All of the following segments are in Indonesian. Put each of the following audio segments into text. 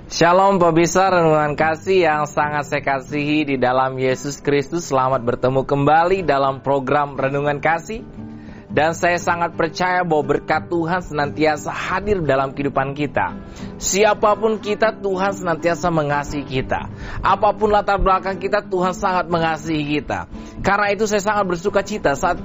Shalom pemirsa renungan kasih yang sangat saya kasihi di dalam Yesus Kristus. Selamat bertemu kembali dalam program Renungan Kasih. Dan saya sangat percaya bahwa berkat Tuhan senantiasa hadir dalam kehidupan kita. Siapapun kita, Tuhan senantiasa mengasihi kita. Apapun latar belakang kita, Tuhan sangat mengasihi kita. Karena itu saya sangat bersuka cita saat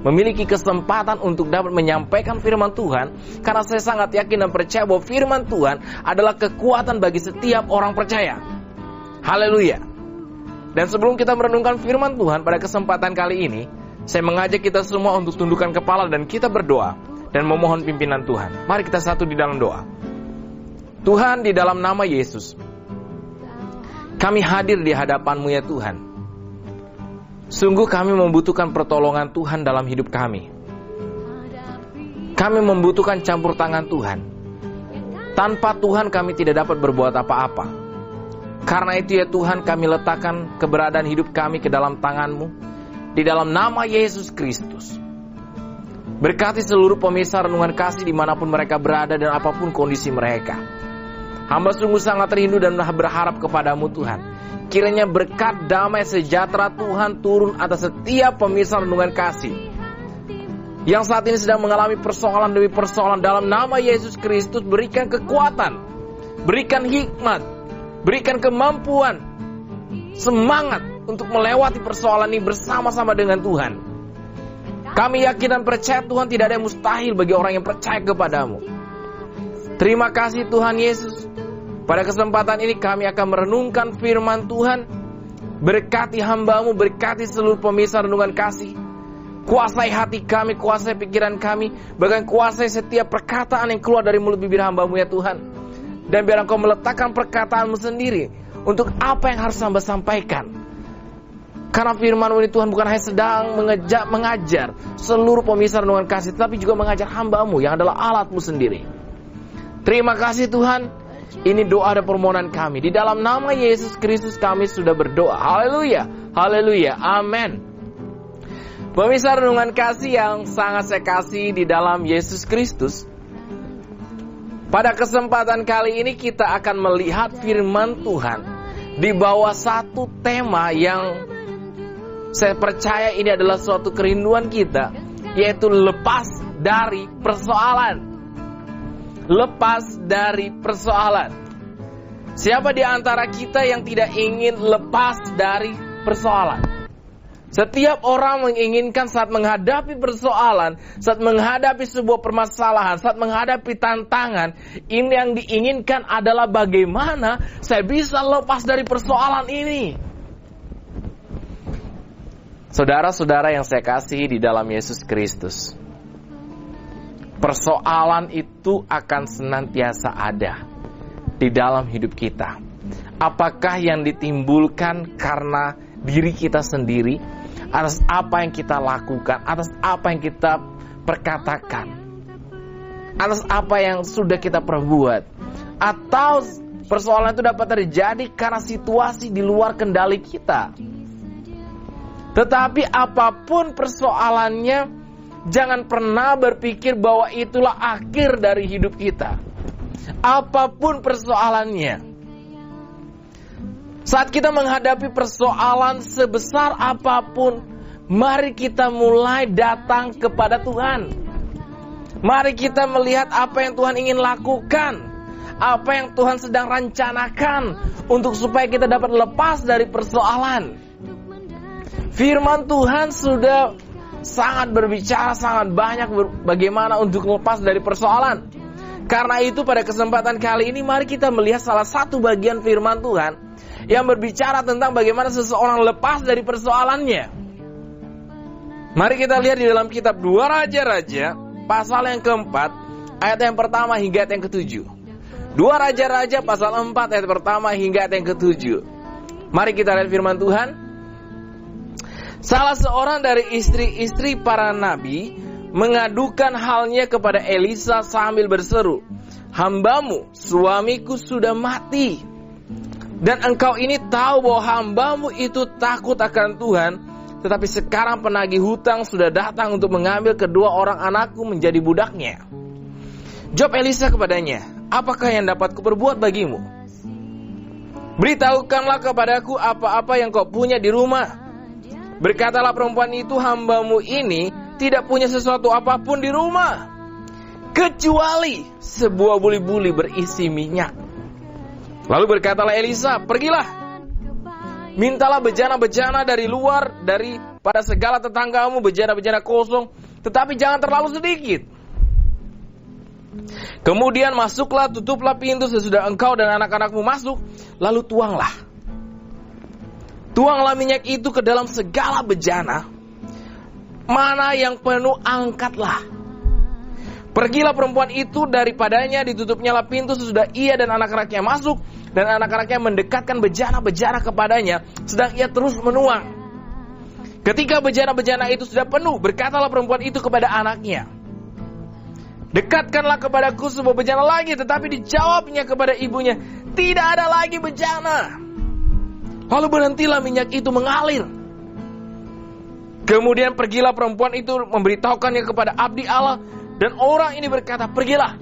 memiliki kesempatan untuk dapat menyampaikan firman Tuhan. Karena saya sangat yakin dan percaya bahwa firman Tuhan adalah kekuatan bagi setiap orang percaya. Haleluya. Dan sebelum kita merenungkan firman Tuhan pada kesempatan kali ini, saya mengajak kita semua untuk tundukkan kepala dan kita berdoa dan memohon pimpinan Tuhan. Mari kita satu di dalam doa. Tuhan, di dalam nama Yesus, kami hadir di hadapan-Mu ya Tuhan. Sungguh kami membutuhkan pertolongan Tuhan dalam hidup kami. Kami membutuhkan campur tangan Tuhan. Tanpa Tuhan kami tidak dapat berbuat apa-apa. Karena itu ya Tuhan, kami letakkan keberadaan hidup kami ke dalam tangan-Mu. Di dalam nama Yesus Kristus. Berkati seluruh pemirsa renungan kasih dimanapun mereka berada dan apapun kondisi mereka. Hamba sungguh sangat rindu dan berharap kepadamu Tuhan. Kiranya berkat damai sejahtera Tuhan turun atas setiap pemirsa renungan kasih yang saat ini sedang mengalami persoalan demi persoalan. Dalam nama Yesus Kristus, berikan kekuatan, berikan hikmat, berikan kemampuan, semangat untuk melewati persoalan ini bersama-sama dengan Tuhan. Kami yakin dan percaya Tuhan, tidak ada yang mustahil bagi orang yang percaya kepadamu. Terima kasih Tuhan Yesus. Pada kesempatan ini kami akan merenungkan firman Tuhan. Berkati hamba-Mu, berkati seluruh pemirsa renungan kasih. Kuasai hati kami, kuasai pikiran kami, bahkan kuasai setiap perkataan yang keluar dari mulut bibir hamba-Mu ya Tuhan. Dan biar Engkau meletakkan perkataan-Mu sendiri untuk apa yang harus hamba sampaikan. Karena firman-Mu ini Tuhan bukan hanya sedang mengajar seluruh pemirsa renungan kasih, tetapi juga mengajar hamba-Mu yang adalah alat-Mu sendiri. Terima kasih Tuhan. Ini doa dan permohonan kami. Di dalam nama Yesus Kristus kami sudah berdoa. Haleluya, haleluya, amin. Pemirsa renungan kasih yang sangat saya kasih di dalam Yesus Kristus, pada kesempatan kali ini kita akan melihat firman Tuhan di bawah satu tema yang saya percaya ini adalah suatu kerinduan kita, yaitu lepas dari persoalan. Lepas dari persoalan. Siapa di antara kita yang tidak ingin lepas dari persoalan? Setiap orang menginginkan saat menghadapi persoalan, saat menghadapi sebuah permasalahan, saat menghadapi tantangan, ini yang diinginkan adalah bagaimana saya bisa lepas dari persoalan ini. Saudara-saudara yang saya kasihi di dalam Yesus Kristus, persoalan itu akan senantiasa ada di dalam hidup kita. Apakah yang ditimbulkan karena diri kita sendiri, atas apa yang kita lakukan, atas apa yang kita perkatakan, atas apa yang sudah kita perbuat, atau persoalan itu dapat terjadi karena situasi di luar kendali kita. Tetapi apapun persoalannya, jangan pernah berpikir bahwa itulah akhir dari hidup kita. Apapun persoalannya, saat kita menghadapi persoalan sebesar apapun, mari kita mulai datang kepada Tuhan. Mari kita melihat apa yang Tuhan ingin lakukan, apa yang Tuhan sedang rencanakan untuk supaya kita dapat lepas dari persoalan. Firman Tuhan sudah sangat berbicara, sangat banyak bagaimana untuk lepas dari persoalan. Karena itu pada kesempatan kali ini mari kita melihat salah satu bagian firman Tuhan yang berbicara tentang bagaimana seseorang lepas dari persoalannya. Mari kita lihat di dalam kitab 2 Raja-Raja pasal yang keempat, ayat yang pertama hingga ayat yang ketujuh. 2 Raja-Raja pasal 4 ayat pertama hingga ayat yang ketujuh. Mari kita lihat firman Tuhan. Salah seorang dari istri-istri para nabi mengadukan halnya kepada Elisa sambil berseru, "Hambamu, suamiku sudah mati. Dan engkau ini tahu bahwa hambamu itu takut akan Tuhan, tetapi sekarang penagih hutang sudah datang untuk mengambil kedua orang anakku menjadi budaknya." Jawab Elisa kepadanya, "Apakah yang dapat kuperbuat bagimu?" Beritahukanlah kepadaku apa-apa yang kau punya di rumah. Berkatalah perempuan itu, hambamu ini tidak punya sesuatu apapun di rumah, kecuali sebuah buli-buli berisi minyak. Lalu berkatalah Elisa, pergilah, mintalah bejana-bejana dari luar, daripada segala tetanggamu, bejana-bejana kosong, tetapi jangan terlalu sedikit. Kemudian masuklah, tutuplah pintu sesudah engkau dan anak-anakmu masuk, lalu tuanglah minyak itu ke dalam segala bejana, mana yang penuh angkatlah. Pergilah perempuan itu daripadanya, ditutupnyalah pintu sesudah ia dan anak-anaknya masuk, dan anak-anaknya mendekatkan bejana-bejana kepadanya, sedang ia terus menuang. Ketika bejana-bejana itu sudah penuh, berkatalah perempuan itu kepada anaknya, dekatkanlah kepadaku sebuah bejana lagi. Tetapi dijawabnya kepada ibunya, tidak ada lagi bejana. Lalu berhentilah minyak itu mengalir. Kemudian pergilah perempuan itu, memberitahukannya kepada abdi Allah, dan orang ini berkata, pergilah,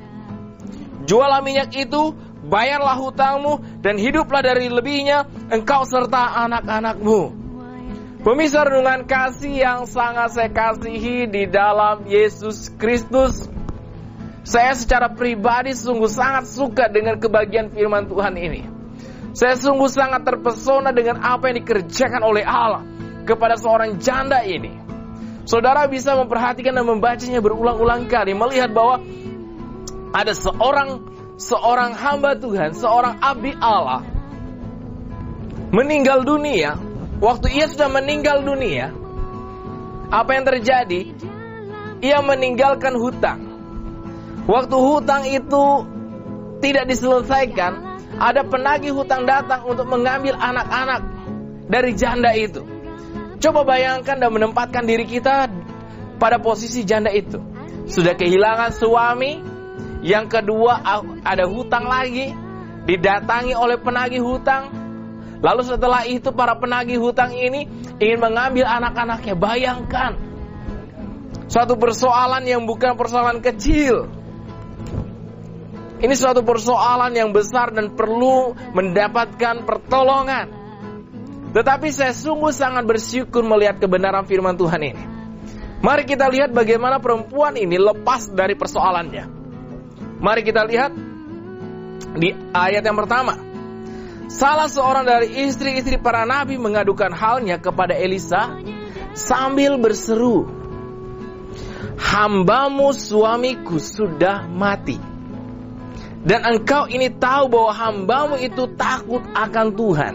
jualah minyak itu, bayarlah hutangmu, dan hiduplah dari lebihnya, engkau serta anak-anakmu. Pemirsa renungan kasih yang sangat saya kasihi di dalam Yesus Kristus, saya secara pribadi sungguh sangat suka dengan kebagian firman Tuhan ini. Saya sungguh sangat terpesona dengan apa yang dikerjakan oleh Allah kepada seorang janda ini. Saudara bisa memperhatikan dan membacanya berulang-ulang kali, melihat bahwa ada seorang hamba Tuhan, seorang abdi Allah meninggal dunia. Waktu ia sudah meninggal dunia, apa yang terjadi? Ia meninggalkan hutang. Waktu hutang itu tidak diselesaikan, ada penagih hutang datang untuk mengambil anak-anak dari janda itu. Coba bayangkan dan menempatkan diri kita pada posisi janda itu. Sudah kehilangan suami, yang kedua ada hutang lagi, didatangi oleh penagih hutang. Lalu setelah itu para penagih hutang ini ingin mengambil anak-anaknya. Bayangkan, suatu persoalan yang bukan persoalan kecil. Ini suatu persoalan yang besar dan perlu mendapatkan pertolongan. Tetapi saya sungguh sangat bersyukur melihat kebenaran firman Tuhan ini. Mari kita lihat bagaimana perempuan ini lepas dari persoalannya. Mari kita lihat di ayat yang pertama. Salah seorang dari istri-istri para nabi mengadukan halnya kepada Elisa sambil berseru, hambamu suamiku sudah mati, dan engkau ini tahu bahwa hambamu itu takut akan Tuhan.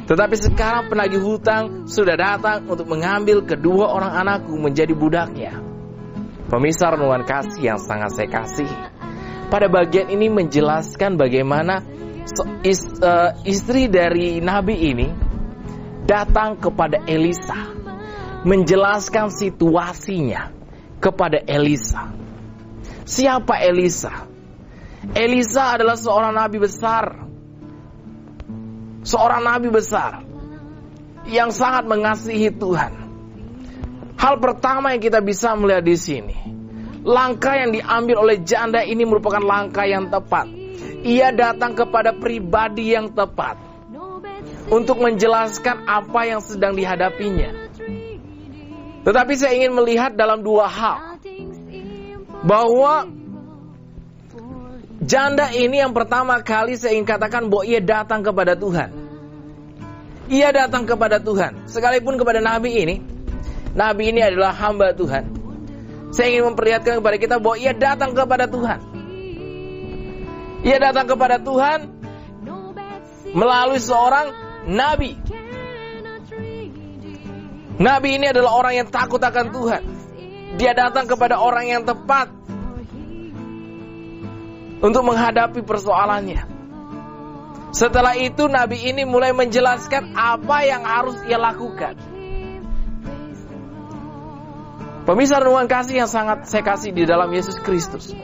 Tetapi sekarang penagih hutang sudah datang untuk mengambil kedua orang anakku menjadi budaknya. Pemirsa renungan kasih yang sangat saya kasihi, pada bagian ini menjelaskan bagaimana istri dari nabi ini datang kepada Elisa, menjelaskan situasinya kepada Elisa. Siapa Elisa? Elisa adalah seorang nabi besar. Seorang nabi besar yang sangat mengasihi Tuhan. Hal pertama yang kita bisa melihat di sini, langkah yang diambil oleh janda ini merupakan langkah yang tepat. Ia datang kepada pribadi yang tepat untuk menjelaskan apa yang sedang dihadapinya. Tetapi saya ingin melihat dalam dua hal, bahwa janda ini yang pertama kali saya ingin katakan bahwa ia datang kepada Tuhan. Ia datang kepada Tuhan. Sekalipun kepada nabi ini adalah hamba Tuhan, saya ingin memperlihatkan kepada kita bahwa ia datang kepada Tuhan. Ia datang kepada Tuhan melalui seorang nabi. Nabi ini adalah orang yang takut akan Tuhan. Dia datang kepada orang yang tepat untuk menghadapi persoalannya. Setelah itu nabi ini mulai menjelaskan apa yang harus ia lakukan. Pemirsa renungan kasih yang sangat saya kasih di dalam Yesus Kristus,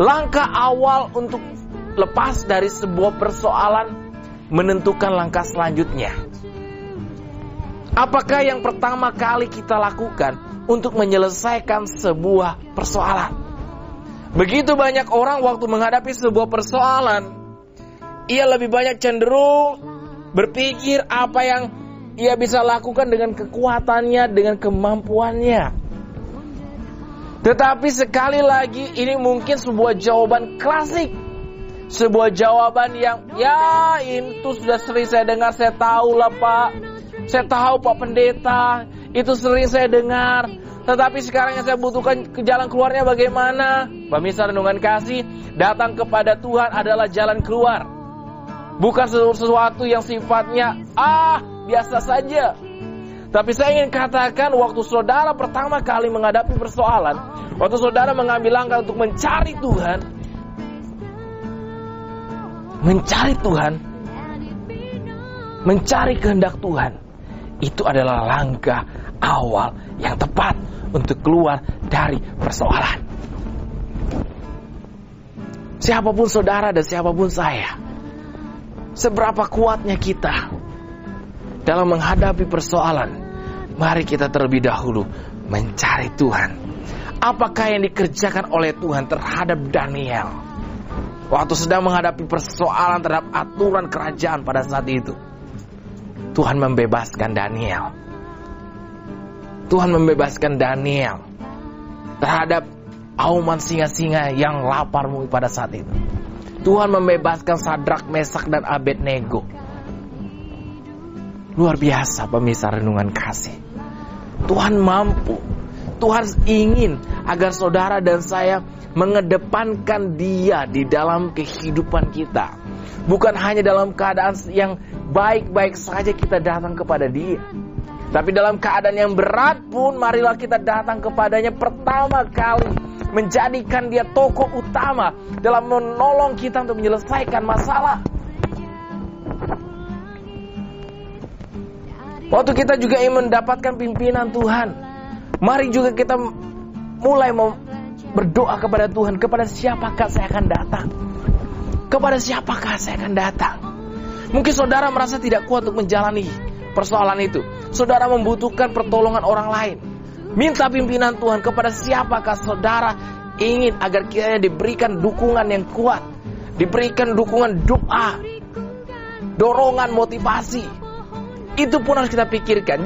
langkah awal untuk lepas dari sebuah persoalan menentukan langkah selanjutnya. Apakah yang pertama kali kita lakukan untuk menyelesaikan sebuah persoalan? Begitu banyak orang waktu menghadapi sebuah persoalan, ia lebih banyak cenderung berpikir apa yang ia bisa lakukan dengan kekuatannya, dengan kemampuannya. Tetapi sekali lagi, ini mungkin sebuah jawaban klasik. Sebuah jawaban yang, ya itu sudah sering saya dengar, saya tahu lah Pak. Saya tahu Pak Pendeta, itu sering saya dengar. Tetapi sekarang yang saya butuhkan ke jalan keluarnya bagaimana? Pemirsa renungan kasih, datang kepada Tuhan adalah jalan keluar. Bukan sesuatu yang sifatnya biasa saja. Tapi saya ingin katakan, waktu saudara pertama kali menghadapi persoalan, waktu saudara mengambil langkah untuk mencari Tuhan, mencari kehendak Tuhan, itu adalah langkah awal yang tepat untuk keluar dari persoalan. Siapapun saudara dan siapapun saya, seberapa kuatnya kita dalam menghadapi persoalan, mari kita terlebih dahulu mencari Tuhan. Apakah yang dikerjakan oleh Tuhan terhadap Daniel waktu sedang menghadapi persoalan terhadap aturan kerajaan pada saat itu? Tuhan membebaskan Daniel. Tuhan membebaskan Daniel terhadap auman singa-singa yang lapar pada saat itu. Tuhan membebaskan Sadrak, Mesak, dan Abednego. Luar biasa pemirsa renungan kasih. Tuhan mampu. Tuhan ingin agar saudara dan saya mengedepankan Dia di dalam kehidupan kita. Bukan hanya dalam keadaan yang baik-baik saja kita datang kepada Dia, tapi dalam keadaan yang berat pun marilah kita datang kepadanya pertama kali, menjadikan Dia tokoh utama dalam menolong kita untuk menyelesaikan masalah. Waktu kita juga ingin mendapatkan pimpinan Tuhan, mari juga kita mulai berdoa kepada Tuhan, kepada siapakah saya akan datang? Kepada siapakah saya akan datang? Mungkin saudara merasa tidak kuat untuk menjalani persoalan itu. Saudara membutuhkan pertolongan orang lain. Minta pimpinan Tuhan. Kepada siapakah saudara ingin agar kiranya diberikan dukungan yang kuat, diberikan dukungan doa, dorongan, motivasi. Itu pun harus kita pikirkan.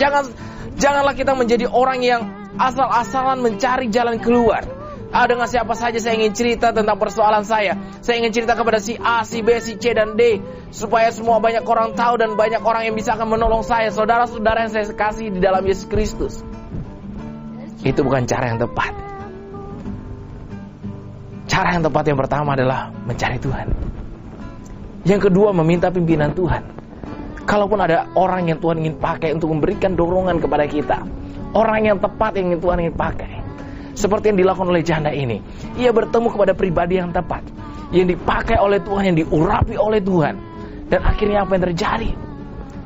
Janganlah kita menjadi orang yang asal-asalan mencari jalan keluar. Dengan siapa saja saya ingin cerita tentang persoalan saya. Saya ingin cerita kepada si A, si B, si C, dan D, supaya semua banyak orang tahu dan banyak orang yang bisa akan menolong saya. Saudara-saudara yang saya kasih di dalam Yesus Kristus. Itu bukan cara yang tepat. Cara yang tepat yang pertama adalah mencari Tuhan. Yang kedua, meminta pimpinan Tuhan. Kalaupun ada orang yang Tuhan ingin pakai untuk memberikan dorongan kepada kita, orang yang tepat yang Tuhan ingin pakai, seperti yang dilakukan oleh janda ini, ia bertemu kepada pribadi yang tepat, yang dipakai oleh Tuhan, yang diurapi oleh Tuhan. Dan akhirnya apa yang terjadi?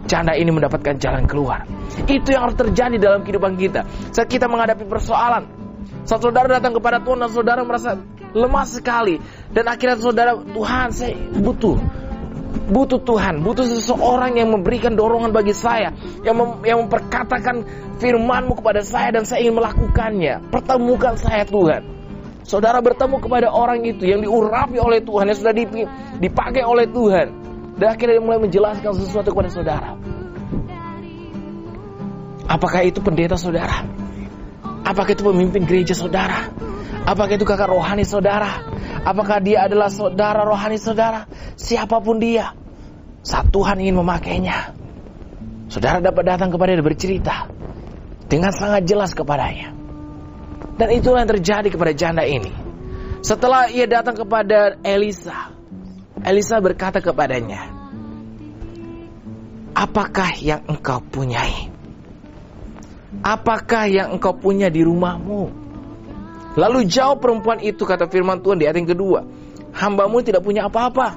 Janda ini mendapatkan jalan keluar. Itu yang harus terjadi dalam kehidupan kita. Saat kita menghadapi persoalan, saat saudara datang kepada Tuhan dan saudara merasa lemah sekali, dan akhirnya saudara, Tuhan, saya butuh Tuhan, butuh seseorang yang memberikan dorongan bagi saya, yang memperkatakan firman-Mu kepada saya dan saya ingin melakukannya. Pertemukan saya Tuhan. Saudara bertemu kepada orang itu yang diurapi oleh Tuhan, yang sudah dipakai oleh Tuhan, dan akhirnya dia mulai menjelaskan sesuatu kepada saudara. Apakah itu pendeta saudara? Apakah itu pemimpin gereja saudara? Apakah itu kakak rohani saudara? Apakah dia adalah saudara rohani saudara? Siapapun dia, saat Tuhan ingin memakainya, saudara dapat datang kepada dia bercerita dengan sangat jelas kepadanya. Dan itulah yang terjadi kepada janda ini. Setelah ia datang kepada Elisa, Elisa berkata kepadanya, apakah yang engkau punyai? Apakah yang engkau punya di rumahmu? Lalu jawab perempuan itu, kata firman Tuhan di ayat yang kedua, hamba-Mu tidak punya apa-apa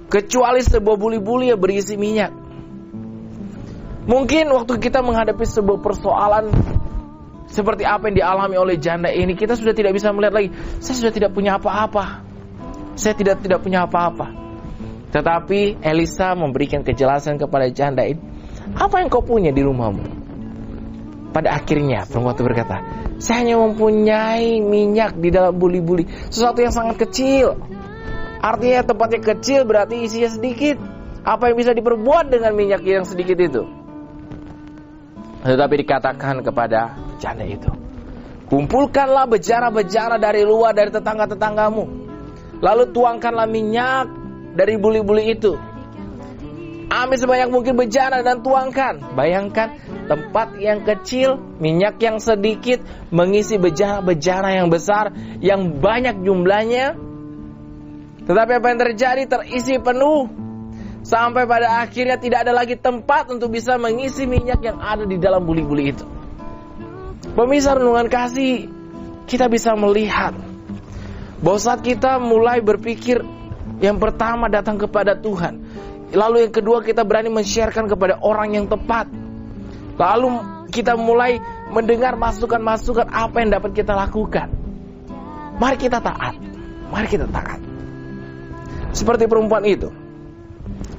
kecuali sebuah buli-buli yang berisi minyak. Mungkin waktu kita menghadapi sebuah persoalan seperti apa yang dialami oleh janda ini, kita sudah tidak bisa melihat lagi, saya sudah tidak punya apa-apa, saya tidak punya apa-apa. Tetapi Elisa memberikan kejelasan kepada janda ini, apa yang kau punya di rumahmu? Pada akhirnya perempuan itu berkata, saya hanya mempunyai minyak di dalam buli-buli, sesuatu yang sangat kecil. Artinya tempatnya kecil berarti isinya sedikit. Apa yang bisa diperbuat dengan minyak yang sedikit itu? Tetapi dikatakan kepada janda itu, kumpulkanlah bejana-bejana dari luar, dari tetangga-tetanggamu. Lalu tuangkanlah minyak dari buli-buli itu. Ambil sebanyak mungkin bejana dan tuangkan. Bayangkan tempat yang kecil, minyak yang sedikit, mengisi bejana-bejana yang besar, yang banyak jumlahnya. Tetapi apa yang terjadi? Terisi penuh. Sampai pada akhirnya tidak ada lagi tempat untuk bisa mengisi minyak yang ada di dalam buli-buli itu. Pemirsa renungan kasih, kita bisa melihat bahwa saat kita mulai berpikir, yang pertama datang kepada Tuhan. Lalu yang kedua, kita berani men-sharekan kepada orang yang tepat. Lalu kita mulai mendengar masukan-masukan apa yang dapat kita lakukan. Mari kita taat. Mari kita taat. Seperti perempuan itu.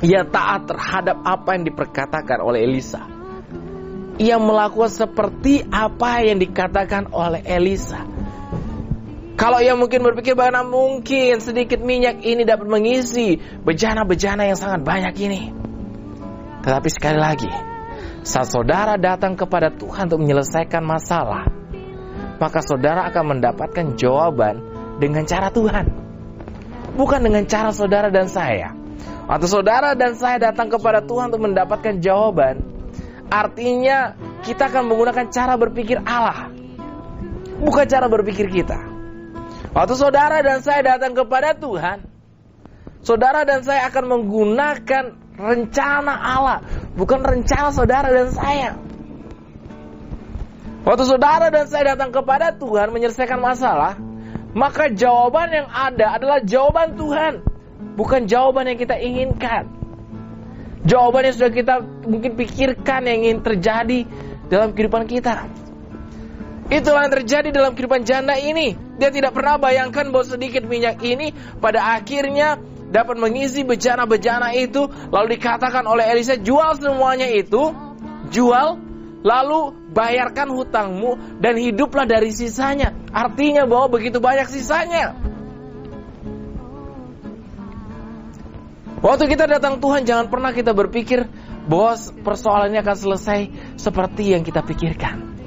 Ia taat terhadap apa yang diperkatakan oleh Elisa. Ia melakukan seperti apa yang dikatakan oleh Elisa. Kalau ia mungkin berpikir bagaimana mungkin sedikit minyak ini dapat mengisi bejana-bejana yang sangat banyak ini. Tetapi sekali lagi, saat saudara datang kepada Tuhan untuk menyelesaikan masalah, maka saudara akan mendapatkan jawaban dengan cara Tuhan, bukan dengan cara saudara dan saya. Atau saudara dan saya datang kepada Tuhan untuk mendapatkan jawaban, artinya kita akan menggunakan cara berpikir Allah, bukan cara berpikir kita. Waktu saudara dan saya datang kepada Tuhan, saudara dan saya akan menggunakan rencana Allah, bukan rencana saudara dan saya. Waktu saudara dan saya datang kepada Tuhan menyelesaikan masalah, maka jawaban yang ada adalah jawaban Tuhan, bukan jawaban yang kita inginkan. Jawaban yang sudah kita mungkin pikirkan yang ingin terjadi dalam kehidupan kita. Itulah yang terjadi dalam kehidupan janda ini. Dia tidak pernah bayangkan bahwa sedikit minyak ini pada akhirnya dapat mengisi bejana-bejana itu. Lalu dikatakan oleh Elisa, jual semuanya itu, jual, lalu bayarkan hutangmu dan hiduplah dari sisanya. Artinya bahwa begitu banyak sisanya. Waktu kita datang Tuhan, jangan pernah kita berpikir bahwa persoalan ini akan selesai seperti yang kita pikirkan.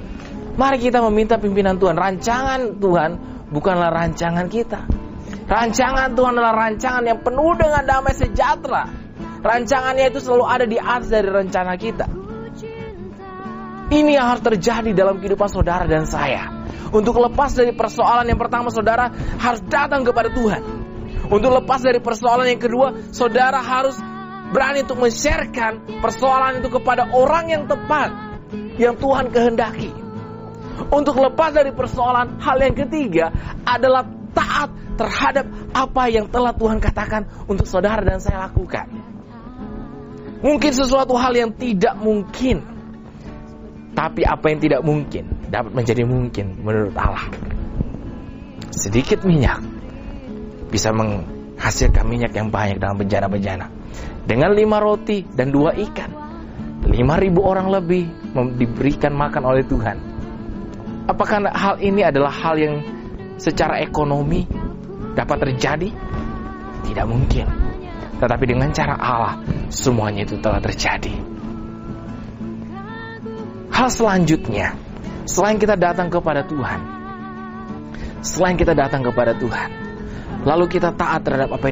Mari kita meminta pimpinan Tuhan. Rancangan Tuhan bukanlah rancangan kita. Rancangan Tuhan adalah rancangan yang penuh dengan damai sejahtera. Rancangannya itu selalu ada di atas dari rencana kita. Ini yang harus terjadi dalam kehidupan saudara dan saya. Untuk lepas dari persoalan yang pertama, saudara harus datang kepada Tuhan. Untuk lepas dari persoalan yang kedua, saudara harus berani untuk men-sharekan persoalan itu kepada orang yang tepat, yang Tuhan kehendaki. Untuk lepas dari persoalan, hal yang ketiga adalah taat terhadap apa yang telah Tuhan katakan untuk saudara dan saya lakukan. Mungkin sesuatu hal yang tidak mungkin, tapi apa yang tidak mungkin dapat menjadi mungkin menurut Allah. Sedikit minyak bisa menghasilkan minyak yang banyak dalam bejana-bejana. Dengan 5 roti dan 2 ikan, 5.000 orang lebih diberikan makan oleh Tuhan. Apakah hal ini adalah hal yang secara ekonomi dapat terjadi? Tidak mungkin. Tetapi dengan cara Allah, semuanya itu telah terjadi. Hal selanjutnya, selain kita datang kepada Tuhan, lalu kita taat terhadap apa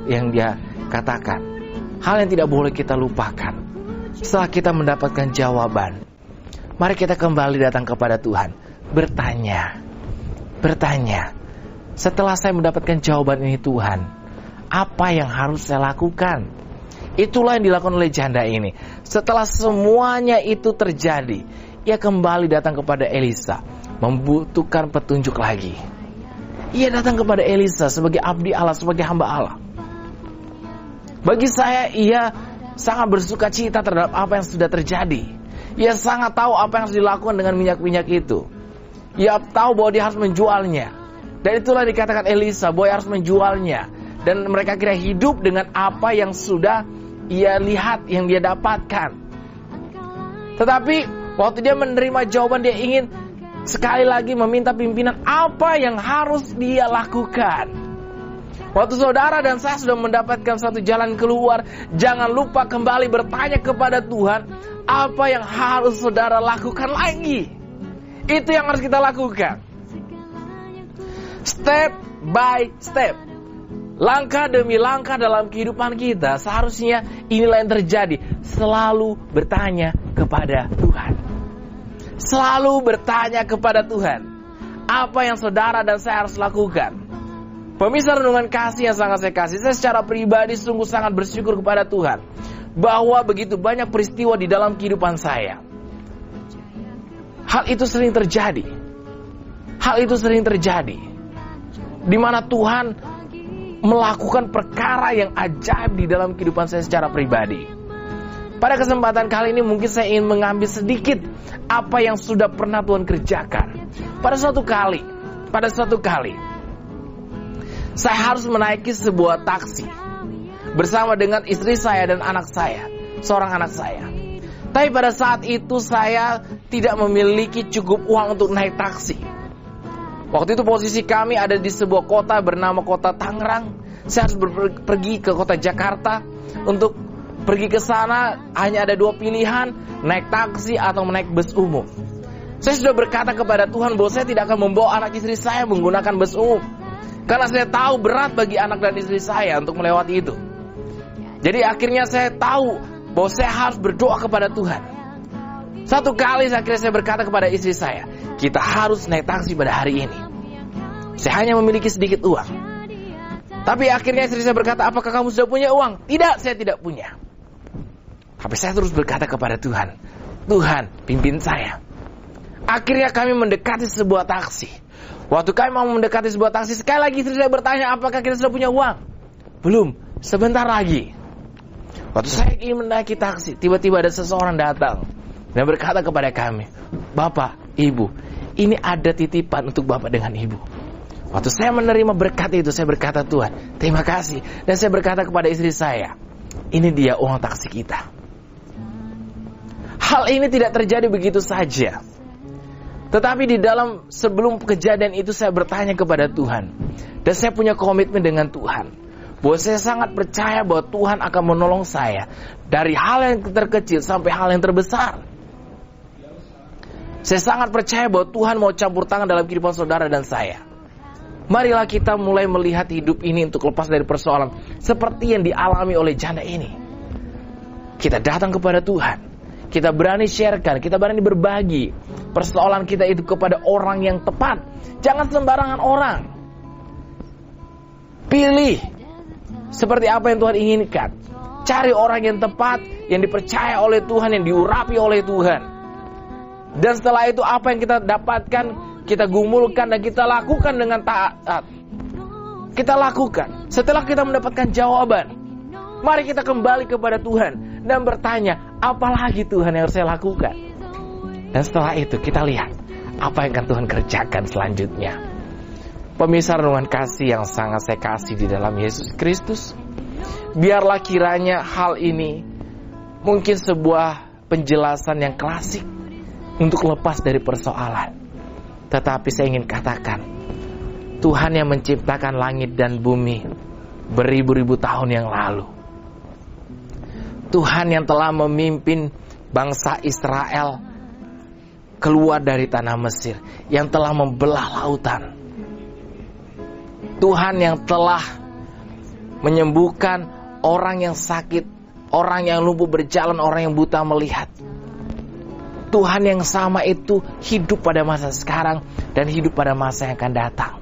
yang dia katakan, hal yang tidak boleh kita lupakan. Setelah kita mendapatkan jawaban, mari kita kembali datang kepada Tuhan. Bertanya, setelah saya mendapatkan jawaban ini Tuhan, apa yang harus saya lakukan? Itulah yang dilakukan oleh janda ini. Setelah semuanya itu terjadi, ia kembali datang kepada Elisa, membutuhkan petunjuk lagi. Ia datang kepada Elisa sebagai abdi Allah, sebagai hamba Allah. Bagi saya, ia sangat bersuka cita terhadap apa yang sudah terjadi. Ia sangat tahu apa yang harus dilakukan dengan minyak-minyak itu. Ia tahu bahwa dia harus menjualnya. Dan itulah dikatakan Elisa, bahwa ia harus menjualnya. Dan mereka kira hidup dengan apa yang sudah ia lihat, yang dia dapatkan. Tetapi waktu dia menerima jawaban, dia ingin sekali lagi meminta pimpinan apa yang harus dia lakukan. Waktu saudara dan saya sudah mendapatkan satu jalan keluar, jangan lupa kembali bertanya kepada Tuhan, apa yang harus saudara lakukan lagi? Itu yang harus kita lakukan. Step by step. Langkah demi langkah dalam kehidupan kita, seharusnya inilah yang terjadi. Selalu bertanya kepada Tuhan. Selalu bertanya kepada Tuhan. Apa yang saudara dan saya harus lakukan? Pemirsa renungan kasih yang sangat saya kasih, saya secara pribadi sungguh sangat bersyukur kepada Tuhan bahwa begitu banyak peristiwa di dalam kehidupan saya. Hal itu sering terjadi. Di mana Tuhan melakukan perkara yang ajaib di dalam kehidupan saya secara pribadi. Pada kesempatan kali ini mungkin saya ingin mengambil sedikit apa yang sudah pernah Tuhan kerjakan. Pada suatu kali saya harus menaiki sebuah taksi bersama dengan istri saya dan anak saya, seorang anak saya. Tapi pada saat itu saya tidak memiliki cukup uang untuk naik taksi. Waktu itu posisi kami ada di sebuah kota bernama kota Tangerang. Saya harus pergi ke kota Jakarta. Untuk pergi ke sana hanya ada dua pilihan, naik taksi atau naik bus umum. Saya sudah berkata kepada Tuhan bahwa saya tidak akan membawa anak istri saya menggunakan bus umum, karena saya tahu berat bagi anak dan istri saya untuk melewati itu. Jadi akhirnya saya tahu bahwa saya harus berdoa kepada Tuhan. Satu kali akhirnya saya berkata kepada istri saya, kita harus naik taksi pada hari ini. Saya hanya memiliki sedikit uang. Tapi akhirnya istri saya berkata, apakah kamu sudah punya uang? Tidak, saya tidak punya. Tapi saya terus berkata kepada Tuhan, Tuhan, pimpin saya. Akhirnya kami mendekati sebuah taksi. Waktu kami mau mendekati sebuah taksi, sekali lagi istri saya bertanya, apakah kita sudah punya uang? Belum, sebentar lagi. Waktu saya ingin menaiki taksi, tiba-tiba ada seseorang datang dan berkata kepada kami, Bapak, Ibu, ini ada titipan untuk Bapak dengan Ibu. Waktu saya menerima berkat itu, saya berkata, Tuhan, terima kasih. Dan saya berkata kepada istri saya, ini dia uang taksi kita. Hal ini tidak terjadi begitu saja. Tetapi di dalam sebelum kejadian itu saya bertanya kepada Tuhan. Dan saya punya komitmen dengan Tuhan, bahwa saya sangat percaya bahwa Tuhan akan menolong saya dari hal yang terkecil sampai hal yang terbesar. Saya sangat percaya bahwa Tuhan mau campur tangan dalam kehidupan saudara dan saya. Marilah kita mulai melihat hidup ini untuk lepas dari persoalan seperti yang dialami oleh janda ini. Kita datang kepada Tuhan, kita berani sharekan, kita berani berbagi persoalan kita itu kepada orang yang tepat. Jangan sembarangan orang. Pilih seperti apa yang Tuhan inginkan. Cari orang yang tepat, yang dipercaya oleh Tuhan, yang diurapi oleh Tuhan. Dan setelah itu apa yang kita dapatkan, kita gumulkan dan kita lakukan dengan taat. Kita lakukan. Setelah kita mendapatkan jawaban, mari kita kembali kepada Tuhan dan bertanya, apa lagi Tuhan yang harus saya lakukan? Dan setelah itu kita lihat apa yang akan Tuhan kerjakan selanjutnya. Pemirsa renungan kasih yang sangat saya kasih di dalam Yesus Kristus, biarlah kiranya hal ini mungkin sebuah penjelasan yang klasik untuk lepas dari persoalan. Tetapi saya ingin katakan, Tuhan yang menciptakan langit dan bumi beribu-ribu tahun yang lalu, Tuhan yang telah memimpin bangsa Israel keluar dari tanah Mesir, yang telah membelah lautan, Tuhan yang telah menyembuhkan orang yang sakit, orang yang lumpuh berjalan, orang yang buta melihat. Tuhan yang sama itu hidup pada masa sekarang dan hidup pada masa yang akan datang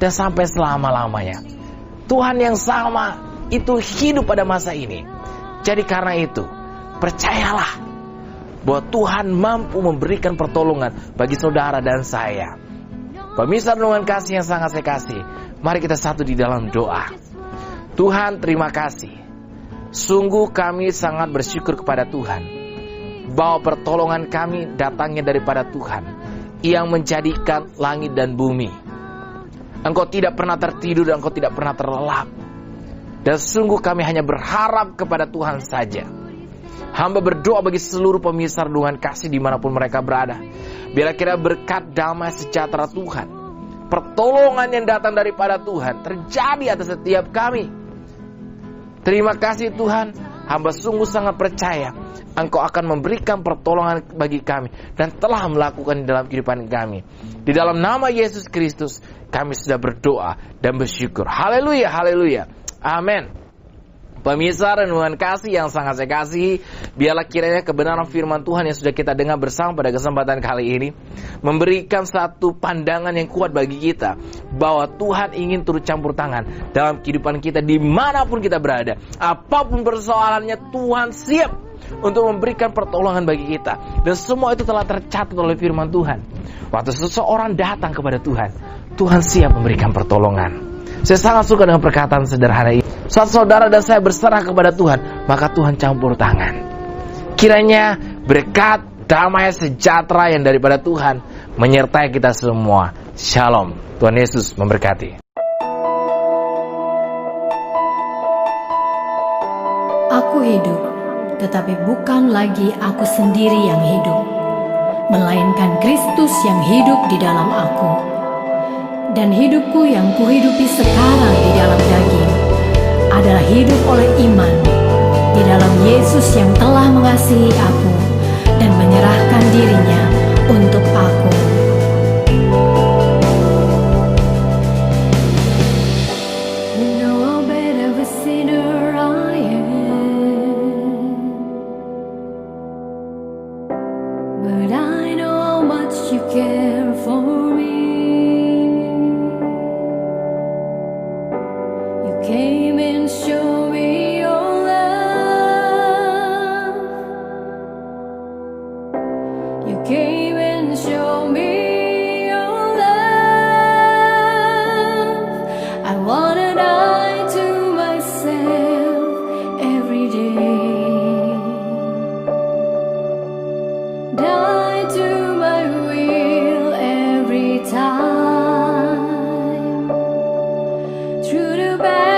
dan sampai selama-lamanya. Tuhan yang sama itu hidup pada masa ini. Jadi karena itu, percayalah bahwa Tuhan mampu memberikan pertolongan bagi saudara dan saya. Pemirsa renungan kasih yang sangat saya kasih, mari kita satu di dalam doa. Tuhan, terima kasih. Sungguh kami sangat bersyukur kepada Tuhan bahwa pertolongan kami datangnya daripada Tuhan yang menjadikan langit dan bumi. Engkau tidak pernah tertidur dan Engkau tidak pernah terlelap. Dan sungguh kami hanya berharap kepada Tuhan saja. Hamba berdoa bagi seluruh pemirsa renungan kasih dimanapun mereka berada. Biarlah kira berkat damai sejahtera Tuhan pertolongan yang datang daripada Tuhan terjadi atas setiap kami. Terima kasih Tuhan, hamba sungguh sangat percaya Engkau akan memberikan pertolongan bagi kami dan telah melakukan di dalam kehidupan kami. Di dalam nama Yesus Kristus kami sudah berdoa dan bersyukur. Haleluya, haleluya. Amin. Pemirsa renungan kasih yang sangat saya kasihi, biarlah kiranya kebenaran firman Tuhan yang sudah kita dengar bersama pada kesempatan kali ini memberikan satu pandangan yang kuat bagi kita bahwa Tuhan ingin turut campur tangan dalam kehidupan kita dimanapun kita berada. Apapun persoalannya, Tuhan siap untuk memberikan pertolongan bagi kita. Dan semua itu telah tercatat oleh firman Tuhan. Waktu seseorang datang kepada Tuhan, Tuhan siap memberikan pertolongan. Saya sangat suka dengan perkataan sederhana ini. Saat saudara dan saya berserah kepada Tuhan, maka Tuhan campur tangan. Kiranya berkat, damai, sejahtera yang daripada Tuhan menyertai kita semua. Shalom. Tuhan Yesus memberkati. Aku hidup, tetapi bukan lagi aku sendiri yang hidup, melainkan Kristus yang hidup di dalam aku. Dan hidupku yang kuhidupi sekarang di dalam daging adalah hidup oleh iman di dalam Yesus yang telah mengasihi aku dan menyerahkan dirinya untuk aku. You know how bad of a sinner I am, but I know how much you care for me. Came and showed me your love. You came and showed me your love. I wanna die to myself every day, die to my will every time, through the bad